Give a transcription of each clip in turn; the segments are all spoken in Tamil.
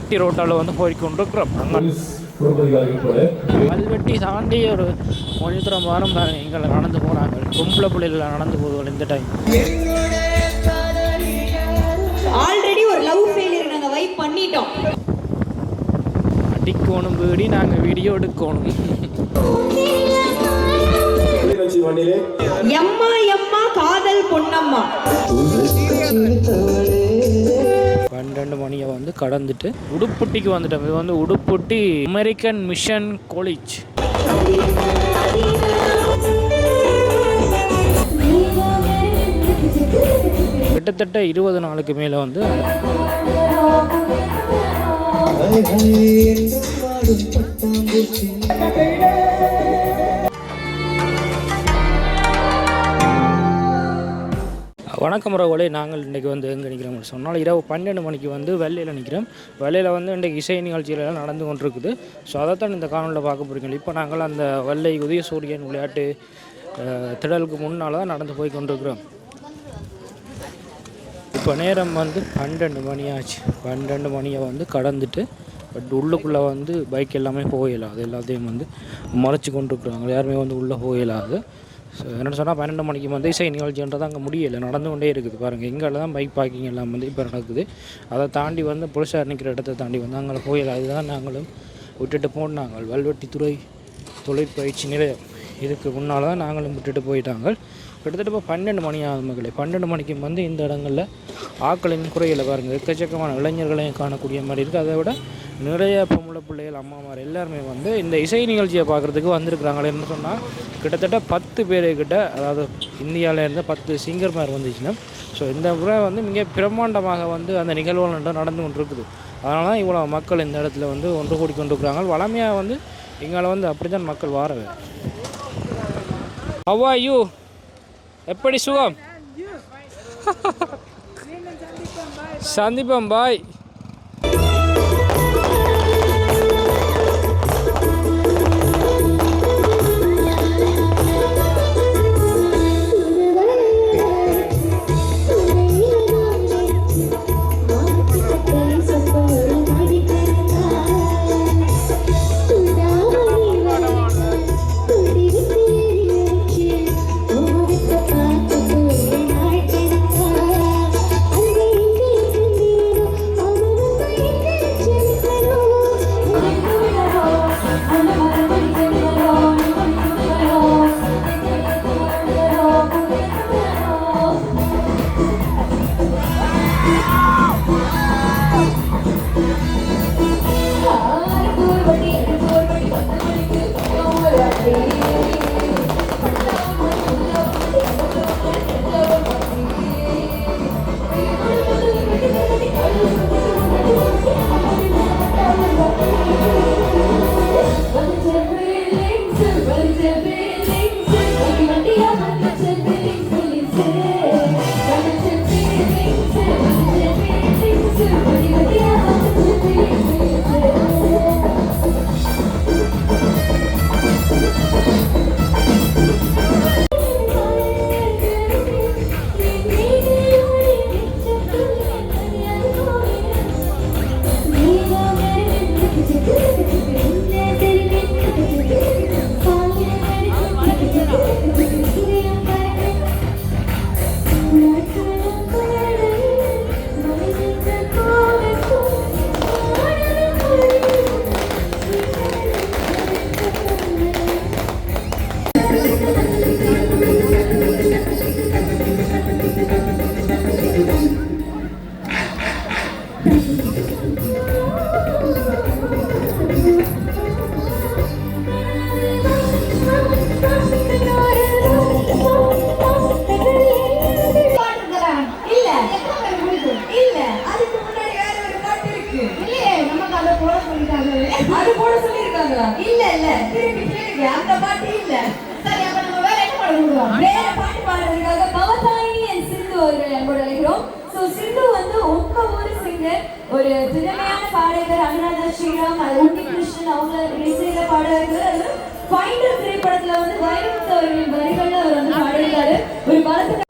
கல்வெட்டி ரோட்டால் வந்து போய்கொண்டிருக்கிறோம். கல்வெட்டி தாண்டி ஒரு கொஞ்சம் வாரம் எங்களை நடந்து போனாங்க. பொம்பளை பிள்ளைகள் நடந்து போதும் இந்த டைம். ஆல்ரெடி ஒரு லவ் ஃபெயிலியர் நாங்கள் வைப் பண்ணிட்டோம். அடிக்கணும் வீடி நாங்கள் வீடியோ எடுக்கணும். எம்மா எம்மா காதல் பொன்னம்மா 12 மணியை வந்து கடந்துட்டு உடுப்புட்டிக்கு வந்துட்டோம். இது வந்து உடுப்புட்டி அமெரிக்கன் மிஷன் காலேஜ். கிட்டத்தட்ட 20 நாளுக்கு மேலே வந்து வணக்கம் ரவலே. நாங்கள் இன்றைக்கி வந்து எங்கே நிற்கிறோம்னு சொன்னால் இரவு 12 மணிக்கு வந்து வெள்ளையில் நிற்கிறோம். வெள்ளையில் வந்து இன்றைக்கு இசை நிகழ்ச்சிகளெல்லாம் நடந்து கொண்டிருக்குது. ஸோ அதைத்தான் இந்த காணொலியில் பார்க்க போகிறீங்க. இப்போ நாங்கள் அந்த வெள்ளை உதய சூரியன் விளையாட்டு திடலுக்கு முன்னால் தான் நடந்து போய் கொண்டிருக்கிறோம். இப்போ நேரம் வந்து 12 மணி ஆச்சு. 12 மணியை வந்து கடந்துட்டு பட் உள்ளுக்குள்ளே வந்து பைக் எல்லாமே போயிடலாது. எல்லாத்தையும் வந்து மறைச்சி கொண்டிருக்குறாங்க. யாருமே வந்து உள்ளே போயிடலாது. ஸோ என்னென்னு சொன்னால் 12 மணிக்கு வந்து இசை நிகழ்ச்சின்றது அங்கே முடியலை, நடந்து கொண்டே இருக்குது. பாருங்கள், எங்களை தான் பைக் பார்க்கிங் எல்லாம் வந்து இப்போ நடக்குது. அதை தாண்டி வந்து போலீஸார் நிற்கிற இடத்த தாண்டி வந்து அங்கே போயிடல. அதுதான் நாங்களும் விட்டுட்டு போனாங்க. வல்வெட்டித்துறை தொழிற்பயிற்சி நிலையம் இதுக்கு முன்னால் தான் நாங்களும் விட்டுட்டு போயிட்டாங்க. கிட்டத்தட்ட இப்போ 12 மணி ஆகுது மகளே. 12 மணிக்கு வந்து இந்த இடங்களில் ஆக்களின் குறையில் பாருங்கள் எக்கச்சக்கமான இளைஞர்களையும் காணக்கூடிய மாதிரி இருக்குது. அதை விட நிறைய பொம்பளை பிள்ளைகள் அம்மாமார் எல்லாருமே வந்து இந்த இசை நிகழ்ச்சியை பார்க்குறதுக்கு வந்திருக்கிறாங்களேன்னு சொன்னால் கிட்டத்தட்ட 10 பேருக்கிட்ட, அதாவது இந்தியாவிலேருந்து 10 சிங்கர்மார் வந்துச்சுன்னா. ஸோ இந்த முறை வந்து மிக பிரம்மாண்டமாக வந்து அந்த நிகழ்வுகள் நடந்து கொண்டு இருக்குது. அதனால தான் இவ்வளோ மக்கள் இந்த இடத்துல வந்து ஒன்று கூடி கொண்டு இருக்கிறாங்க. வளமையாக வந்து எங்களை வந்து அப்படி தான் மக்கள் வாரவே. How are you? எப்படி சுகம்? சந்திப்பம் பாய். ஒரு திறமையான பாடகர் அனுராதா ஸ்ரீராம், உன்னி கிருஷ்ணன் அவங்க இசையில பாடகர்கள். ஃபைண்டர் திரைப்படத்துல வந்து வைரமுத்து அவர்களின் வரிகள்ல அவர் வந்து பாடியிருக்காரு. ஒரு பலத்த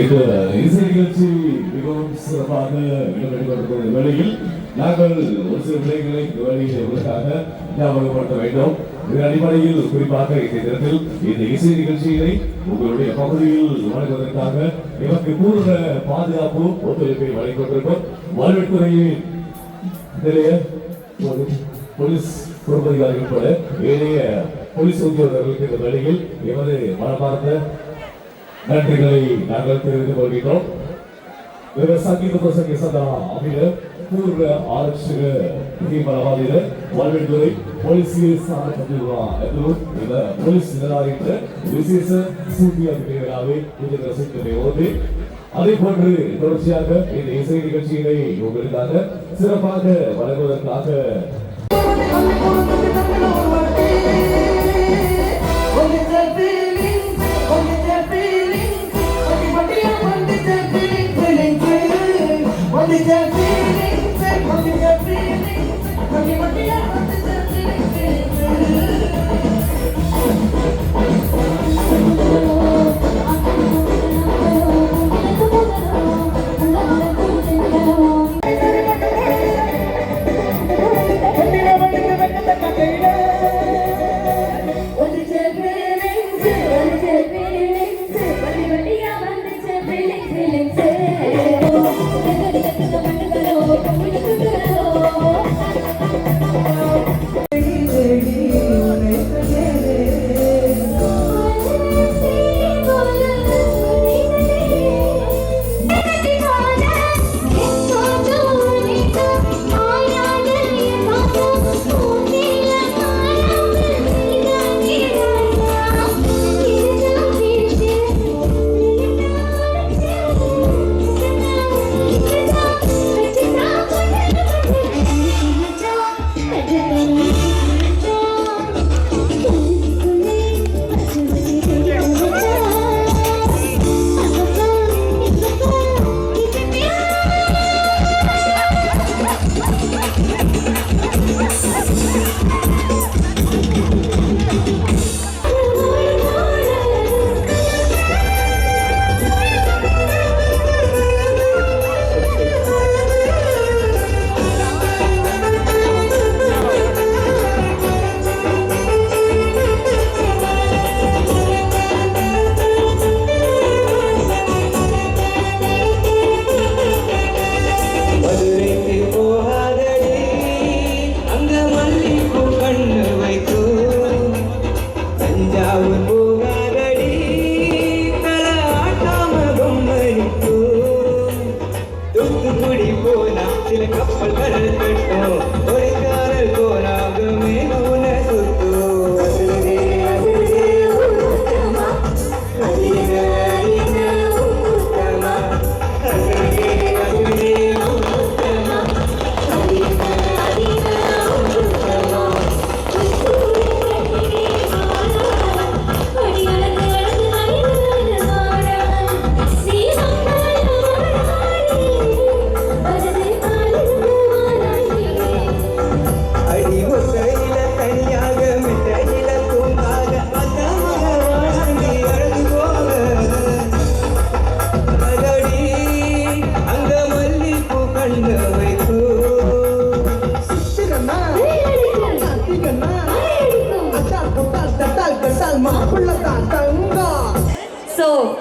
இந்த இசை நிகழ்ச்சி மிகவும் சிறப்பாக இடம்பெற்றுக் வேளையில் நாங்கள் ஒரு சில விடயங்களை வேலையில் உங்களுக்காக ஞாபகப்படுத்த வேண்டும். இதன் அடிப்படையில் குறிப்பாக இந்த தினத்தில் இந்த இசை நிகழ்ச்சிகளை உங்களுடைய பகுதியில் வழங்குவதற்காக எமக்கு பூர்ண பாதுகாப்பு ஒத்துழைப்பை வழங்கிக் கொண்டிருக்கும் வாழ்வுத்துறையின் நிறைய போலீஸ் பொறுப்பதிகாரிகள் போல ஏனைய போலீஸ் உத்தியோகர்களுக்கு இந்த வேளையில் எமது மனமார்ந்த நன்றிகளை நாங்கள் தெரிவித்துக் கொள்கிறோம். संगीत प्रसंगी सदा अभिनय पूर्व आरक्षक भीमरावादिर वाल्वेडुरै पोलीस स्थानपतिರುವ ಎದುರು ಈಗ ಪೊಲೀಸ್ நிலையத்தில விசேஷ சூட்டிய விளையாவை இந்த ரசிக்கவே ஓடி அதே போன்று தொடர்ச்சியாக இந்த இசை நிகழ்ச்சிகளை உங்களுக்காக சிறப்பாக வழங்குவதற்காக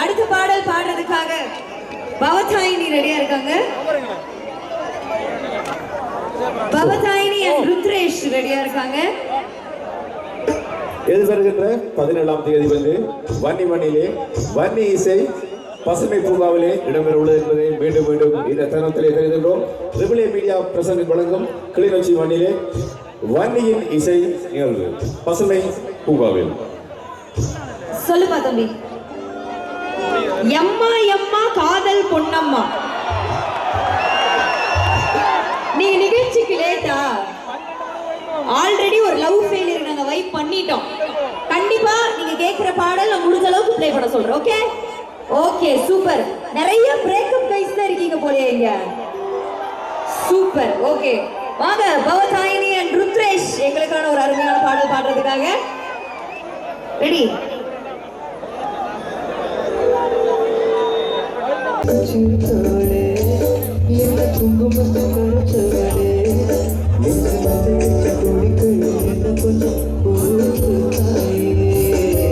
அடுத்த பாடல் பாடுறதுக்காக பவதாயினி ரெடியா இருக்காங்க. பவதாயினி and ருத்ரேஷ் ரெடியா இருக்காங்க. எதிர்வருகின்ற 17ஆம் தேதி வந்து வன்னி மண்ணிலே வன்னி இசை பசுமை பூங்காவிலே இடம்பெற உள்ளது என்பதை மீண்டும் மீண்டும் இந்த தருணத்திலே தெரிவிக்கின்றோம். ட்ரிபிள் ஏ மீடியா பிரசன்ட் வழங்கும் கிளிநொச்சி மண்ணிலே வன்னியின் இசை நிகழ்வு பசுமை பூங்காவில். சொல்லுப்பா தம்பி. எம்மா எம்மா காதல் பொன்னம்மா, நீங்க நிகழ்ச்சிக்கு லேட்டா? ஆல்ரெடி ஒரு லவ் ஃபெயிலியர் நாங்க வைப் பண்ணிட்டோம். கண்டிப்பா நீங்க கேக்குற பாடல் நான் முடிஞ்ச அளவுக்கு ப்ளே பண்ண சொல்றேன். Okay okay super. நிறைய பிரேக்கப் கைஸ் தான் இருக்கீங்க போலயே இங்க. சூப்பர். ஓகே வாங்க பவதாயினி and ருத்ரேஷ் எங்களுக்கான ஒரு அருமையான பாடல் பாடுறதுக்காக ரெடி. சிறுத்தவளே என்ன குங்குமத்தை கரைச்சவளே நெஞ்சு மஞ்சள் வச்ச கொடிக்கையில் என்ன கொஞ்சம் பொறுத்து தாயே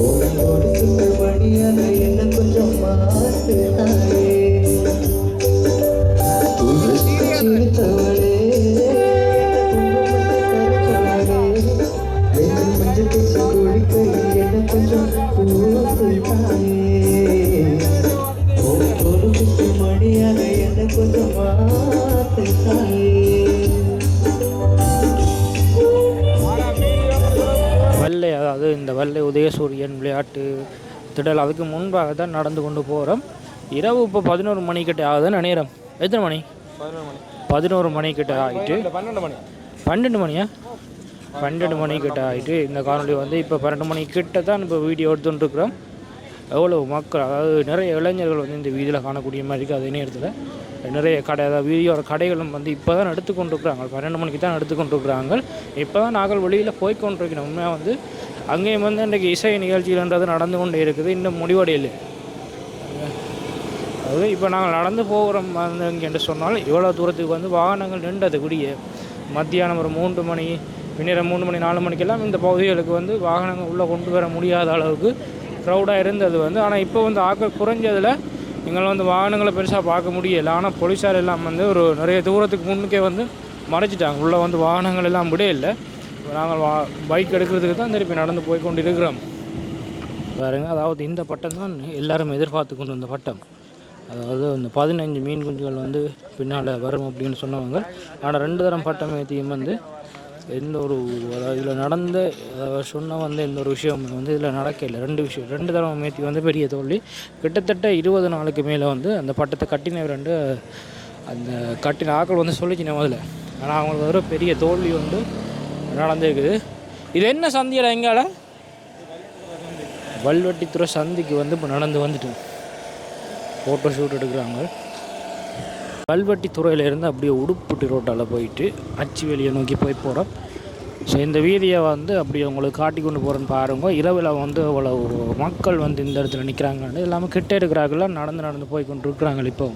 உன்னோடு சுத்தபடியாக என்ன கொஞ்சம் மாத்து தாயே சிறுத்தவளே என்ன கொஞ்சம் பூத்து தாயே ஒரு குத்து மணியாக என்ன கொஞ்சம் மாத்து தாயே வல்லை, அதாவது இந்த வல்லை உதயசூரியன் விளையாட்டு திடல் அதுக்கு முன்பாக தான் நடந்து கொண்டு போகிறோம். இரவு இப்போ 11 மணிக்கிட்ட ஆகுதுன்னு நினைக்கிறோம். எத்தனை மணி? 11 மணிக்கிட்ட ஆகிட்டு 12 மணியா 12 மணிக்கிட்ட ஆகிட்டு இந்த காணொலி வந்து இப்போ 12 மணிக்கிட்ட தான் இப்போ வீடியோ எடுத்துட்டுருக்குறோம். எவ்வளோ மக்கள், அதாவது நிறைய இளைஞர்கள் வந்து இந்த வீதியில் காணக்கூடிய மாதிரி இருக்குது. அதே நேரத்தில் நிறைய கடை, அதாவது வீடியோட கடைகளும் வந்து இப்போ தான் எடுத்துக்கொண்டிருக்கிறாங்க. 12 மணிக்கு தான் எடுத்துக்கொண்டிருக்கிறாங்க. இப்போ தான் நாங்கள் வெளியில் போய்கொண்டிருக்கிறோம். உண்மையாக வந்து அங்கேயும் வந்து இன்றைக்கு இசை நிகழ்ச்சிகள்ன்றது நடந்து கொண்டே இருக்குது, இன்னும் முடிவடையில்லை. அதாவது இப்போ நாங்கள் நடந்து போகிறோம் வந்து என்று சொன்னால் இவ்வளோ தூரத்துக்கு வந்து வாகனங்கள் நின்றது கூடிய மத்தியானம் ஒரு 3 மணி பின்னர் 3 மணி 4 மணிக்கெல்லாம் இந்த பகுதிகளுக்கு வந்து வாகனங்கள் உள்ளே கொண்டு வர முடியாத அளவுக்கு க்ரௌடாக இருந்தது வந்து. ஆனால் இப்போ வந்து ஆக்கள் குறைஞ்சதில் எங்களை வந்து வாகனங்களை பெருசாக பார்க்க முடியலை. ஆனால் போலீஸார் எல்லாம் வந்து ஒரு நிறைய தூரத்துக்கு முன்னுக்கே வந்து மறைச்சிட்டாங்க. உள்ளே வந்து வாகனங்கள் எல்லாம் விட இல்லை. நாங்கள் பைக் எடுக்கிறதுக்கு தான் திருப்பி நடந்து போய் கொண்டு இருக்கிறோம் பாருங்க. அதாவது இந்த பட்டம் தான் எல்லோரும் எதிர்பார்த்து கொண்டு வந்த பட்டம். அதாவது இந்த 15 மீன் குஞ்சுகள் வந்து பின்னால் வரும் அப்படின்னு சொன்னவங்க. ஆனால் 2 தரம் பட்டம் ஏற்றியும் வந்து எந்த ஒரு, அதாவது இதில் நடந்த சொன்ன வந்து எந்த ஒரு விஷயம் வந்து இதில் நடக்கலை. 2 தரம் மேத்தி வந்து பெரிய தோல்வி. கிட்டத்தட்ட 20 நாளுக்கு மேலே வந்து அந்த பட்டத்தை கட்டின அந்த கட்டின ஆக்கள் வந்து சொல்லிச்சின முதல்ல. ஆனால் அவங்களுக்கு ஒரு பெரிய தோல்வி வந்து நடந்திருக்குது. இது என்ன சந்தியடா? எங்கால வல்வெட்டித்துறை சந்திக்கு வந்து இப்போ நடந்து வந்துட்டு ஃபோட்டோ ஷூட் எடுக்கிறாங்க. கல்வெட்டித்துறையிலேருந்து அப்படியே உடுப்புட்டி ரோட்டால் போயிட்டு அச்சு வெளியை நோக்கி போய் போகிறோம். ஸோ இந்த வீதியை வந்து அப்படியே உங்களுக்கு காட்டி கொண்டு போகிறேன்னு பாருங்க. இரவில் வந்து அவ்வளோ மக்கள் வந்து இந்த இடத்துல நிற்கிறாங்கன்னு எல்லாமே கிட்ட இருக்கிறாங்களாம் நடந்து போய் கொண்டு இருக்கிறாங்க. இப்போ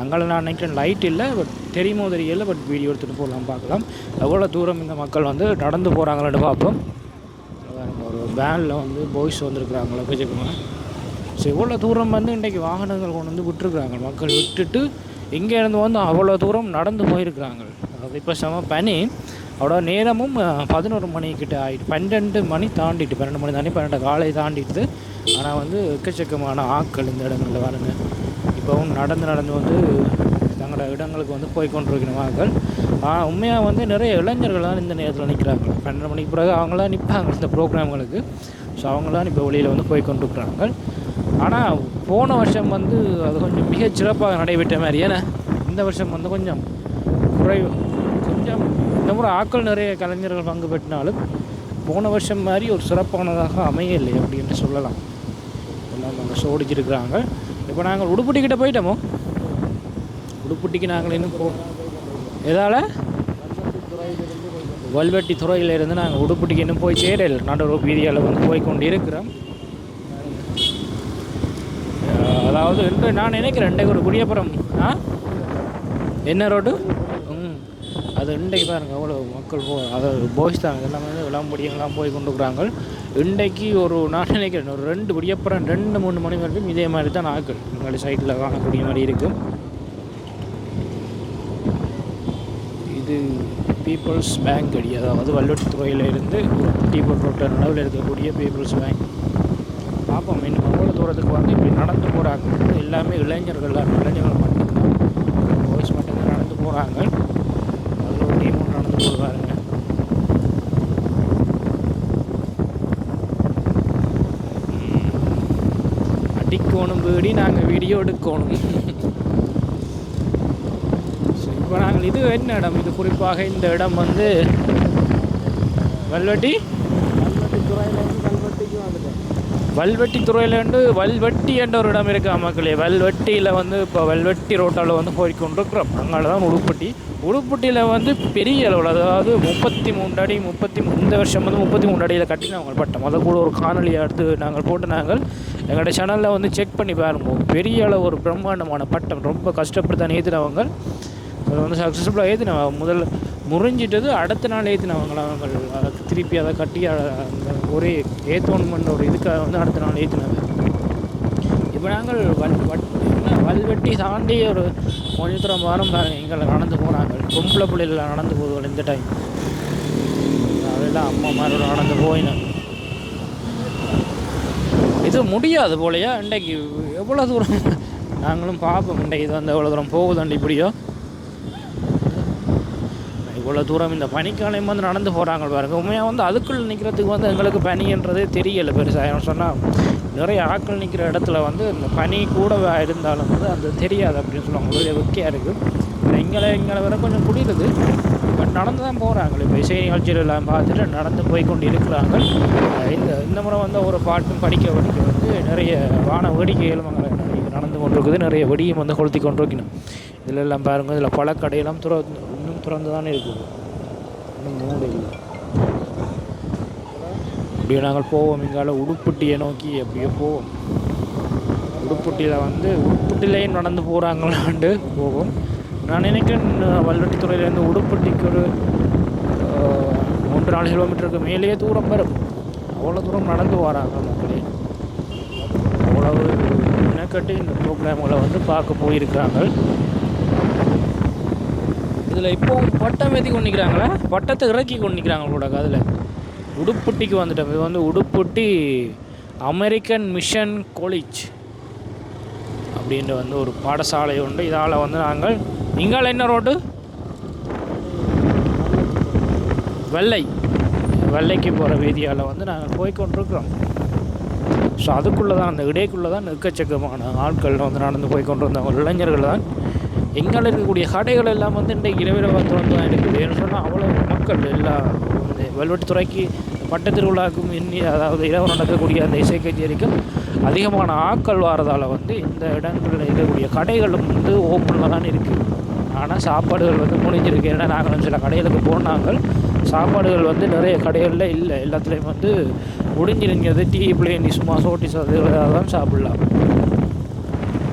அங்கே நான் நினைக்கிறேன் லைட் இல்லை, பட் தெரியுமோ தெரியல, பட் வீடியோ எடுத்துகிட்டு போகலாம், பார்க்கலாம் எவ்வளோ தூரம் இந்த மக்கள் வந்து நடந்து போகிறாங்களான்னு பார்ப்போம். ஒரு வேனில் வந்து பாய்ஸ் வந்துருக்குறாங்களோ கொஞ்சமாக. ஸோ எவ்வளோ தூரம் வந்து இன்றைக்கி வாகனங்கள் கொண்டு வந்து விட்டுருக்குறாங்க. மக்கள் விட்டுட்டு இங்கே இருந்து வந்து அவ்வளோ தூரம் நடந்து போயிருக்கிறாங்க. அது இப்போ செம பனி. அவ்வளோ நேரமும் 11 மணிக்கிட்ட ஆகிட்டு 12 மணி தாண்டிட்டு 12 மணி தாண்டி 12 காலை தாண்டிட்டு. ஆனால் வந்து எக்கச்சக்கமான ஆட்கள் இந்த இடங்களில் பாருங்க. இப்போவும் நடந்து வந்து தங்களோட இடங்களுக்கு வந்து போய் கொண்டிருக்கிற ஆட்கள். உண்மையாக வந்து நிறைய இளைஞர்கள் தான் இந்த நேரத்தில் நிற்கிறாங்க. 12 மணிக்கு பிறகு அவங்களாம் நிற்பாங்க இந்த ப்ரோக்ராம்களுக்கு. ஸோ அவங்களாம் இப்போ வெளியில் வந்து போய் கொண்டிருக்கிறாங்க. ஆனால் போன வருஷம் வந்து அது கொஞ்சம் மிகச்சிறப்பாக நடைபெற்ற மாதிரி. ஏன்னா இந்த வருஷம் வந்து கொஞ்சம் குறைவு. கொஞ்சம் இந்த முறை ஆட்கள் நிறைய கலைஞர்கள் பங்கு பெற்றினாலும் போன வருஷம் மாதிரி ஒரு சிறப்பானதாக அமையலை அப்படின்னு சொல்லலாம். எல்லாம் நாங்கள் சோடிச்சிருக்கிறாங்க. இப்போ நாங்கள் உடுப்பட்டிக்கிட்ட போயிட்டோமோ. உடுப்பட்டிக்கு நாங்கள் இன்னும் எதால் வல்வெட்டி துறையிலிருந்து நாங்கள் உடுப்பட்டிக்கு இன்னும் போய் சேரல. நடு வீதியால் வந்து போய் கொண்டு இருக்கிறோம். அதாவது இன்று நான் நினைக்கிறேன் இன்றைக்கு ஒரு குடியப்புறம் என்ன ரோடு அது இன்றைக்கு பாருங்கள் அவ்வளோ மக்கள் அதாவது பாய்ஸ் தான் இதெல்லாம் வந்து விளாம்படியெல்லாம் போய் கொண்டுக்கிறாங்க. இன்றைக்கு ஒரு நான் நினைக்கிறேன் ஒரு 2 குடியப்புறம் 2-3 மணி வரைக்கும் இதே மாதிரி தான் ஆக்கள் எங்களுடைய சைட்டில் காணக்கூடிய மாதிரி இருக்கும். இது பீப்புள்ஸ் பேங்க் அடி, அதாவது வல்வெட்டித்துறையில் இருந்து டீபோர்ட் ரோட்டை நடுவில் இருக்கக்கூடிய பீப்புள்ஸ் பேங்க். பார்ப்போம் இன்னும் அவ்வளோ தூரத்துக்கு வந்து இப்படி நடந்து போகிறாங்க. எல்லாமே இளைஞர்கள் மட்டும்தான், பாய்ஸ் மட்டும்தான் நடந்து போகிறாங்க. அதில் ஒரு டீமும் நடந்து போகிறாங்க. அடிக்கணும் வீடி நாங்கள் வீடியோ எடுக்கணும். ஸோ இப்போ நாங்கள் இது என்ன இடம்? இது குறிப்பாக இந்த இடம் வந்து வல்வெட்டி துறையிலேருந்து கல்வெட்டிக்கு வந்துட்டோம். வல்வெட்டி துறையிலேருந்து வல்வெட்டி என்ற ஒரு இடம் இருக்கா மக்களே. வல்வெட்டியில் வந்து இப்போ வல்வெட்டி ரோட்டால் வந்து போய்கொண்டிருக்கிறோம். அங்கே தான் உடுப்பட்டியில் வந்து பெரிய அளவில், அதாவது 33 அடி இந்த வருஷம் வந்து 33 அடியில் கட்டினவங்க பட்டம். அதை கூட ஒரு காணொலியை எடுத்து நாங்கள் போட்டு நாங்கள் எங்களோட சேனலில் வந்து செக் பண்ணி பாருங்க. பெரிய அளவு ஒரு பிரம்மாண்டமான பட்டம். ரொம்ப கஷ்டப்பட்டு தான் ஏற்றினவங்க. அதை வந்து சக்ஸஸ்ஃபுல்லாக ஏற்றினவங்க. முதல்ல முறிஞ்சிட்டது, அடுத்த நாள் ஏற்றினவங்கள அவங்க திருப்பி அதை கட்டி ஒரே ஏற்றோன்மெண்ட் ஒரு இதுக்காக வந்து அடுத்த நாள் ஏற்றினாங்க. இப்போ நாங்கள் வல்வெட்டி தாண்டி ஒரு கொஞ்சம் தூரம் வாரம் எங்களை நடந்து போனாங்க. பொம்பளை பிள்ளைகள் நடந்து போதும் இந்த டைம். அதெல்லாம் அம்மா மாதிரி நடந்து போயினாங்க. இது முடியாது போலையா இன்றைக்கு எவ்வளோ தூரம் நாங்களும் பார்ப்போம். இன்றைக்கு இது வந்து எவ்வளோ தூரம் போகுதாண்டி இப்படியோ இவ்வளோ தூரம் இந்த பனிக்காலையும் வந்து நடந்து போகிறாங்க பாருங்க. உண்மையாக வந்து அதுக்குள்ளே நிற்கிறதுக்கு வந்து எங்களுக்கு பனின்றதே தெரியலை பெருசாக. சொன்னால் நிறைய ஆட்கள் நிற்கிற இடத்துல வந்து இந்த பனி கூட இருந்தாலும் வந்து அது தெரியாது அப்படின்னு சொல்லுவாங்க. வெளியே வெக்கையாக இருக்குது. எங்களை வர கொஞ்சம் குளிருது. பட் நடந்து தான் போகிறாங்க. இப்போ இசை நிகழ்ச்சிகள் எல்லாம் பார்த்துட்டு நடந்து போய் கொண்டு இருக்கிறாங்க. இந்த முறை வந்து ஒரு பாட்டும் படிக்க வந்து நிறைய வான வேடிக்கைகளும் அங்கே நடந்து கொண்டு இருக்குது. நிறைய வெடியும் வந்து கொளுத்தி கொண்டு இருக்கணும். இதில் எல்லாம் பாருங்கள். இதில் பழக்கடையெல்லாம் இன்னும் திறந்து தானே இருக்குது. இன்னும் மூடு இல்லை. அப்படியே நாங்கள் போவோம். இங்கால உடுப்பட்டியை நோக்கி அப்படியே போவோம். உடுப்பட்டியிலையும் நடந்து போகிறாங்களான்ட்டு போவோம். நான் நினைக்கிறேன் வல்வெட்டி துறையிலேருந்து உடுப்பட்டிக்கு ஒரு 3-4 கிலோமீட்டருக்கு மேலேயே தூரம் வரும். அவ்வளோ தூரம் நடந்து வராங்க மக்களே. அவ்வளவு இனக்கட்டி இந்த ப்ரோக்ராம்களை வந்து பார்க்க போயிருக்கிறாங்க. இதில் இப்போ பட்டம் ஏற்றி கொண்டு நிற்கிறாங்களா, பட்டத்தை இறக்கி கொண்டு நிற்கிறாங்க கூட. அதில் உடுப்பட்டிக்கு வந்துட்டோம். இது வந்து உடுப்பட்டி அமெரிக்கன் மிஷன் காலேஜ் அப்படின்ற வந்து ஒரு பாடசாலை உண்டு. இதால் வந்து நாங்கள் இங்கால என்ன ரோடு வெள்ளைக்கு போகிற வீதியால் வந்து நாங்கள் போய்கொண்டிருக்கிறோம். ஸோ அதுக்குள்ளே தான், அந்த இடைக்குள்ளே தான் எக்கச்சக்கமான ஆட்கள் வந்து நடந்து போய்கொண்டு வந்தவங்க இளைஞர்கள் தான். எங்கால இருக்கக்கூடிய கடைகள் எல்லாம் வந்து இன்றைக்கு இரவு திறந்து தான் இருக்குது. ஏன்னு சொன்னால் அவ்வளோ மக்கள் எல்லாம் இந்த வல்வெட்டி துறைக்கு பட்டத்திருவிழாவுக்கும் அதாவது இரவு நடக்கக்கூடிய அந்த இசை கச்சேரிக்கும் அதிகமான ஆட்கள் வாரதால் வந்து இந்த இடங்களில் இருக்கக்கூடிய கடைகளும் வந்து ஓப்பனில் தான் இருக்குது. ஆனால் சாப்பாடுகள் வந்து முடிஞ்சிருக்கு. ஏன்னா நாங்கள் சில கடைகளுக்கு போனாங்க, சாப்பாடுகள் வந்து நிறைய கடைகளில் இல்லை. எல்லாத்துலேயும் வந்து முடிஞ்சிருங்கிறது. டீ பிளேனி சும்மா சோட்டிஸ் அது தான் சாப்பிட்லாம்.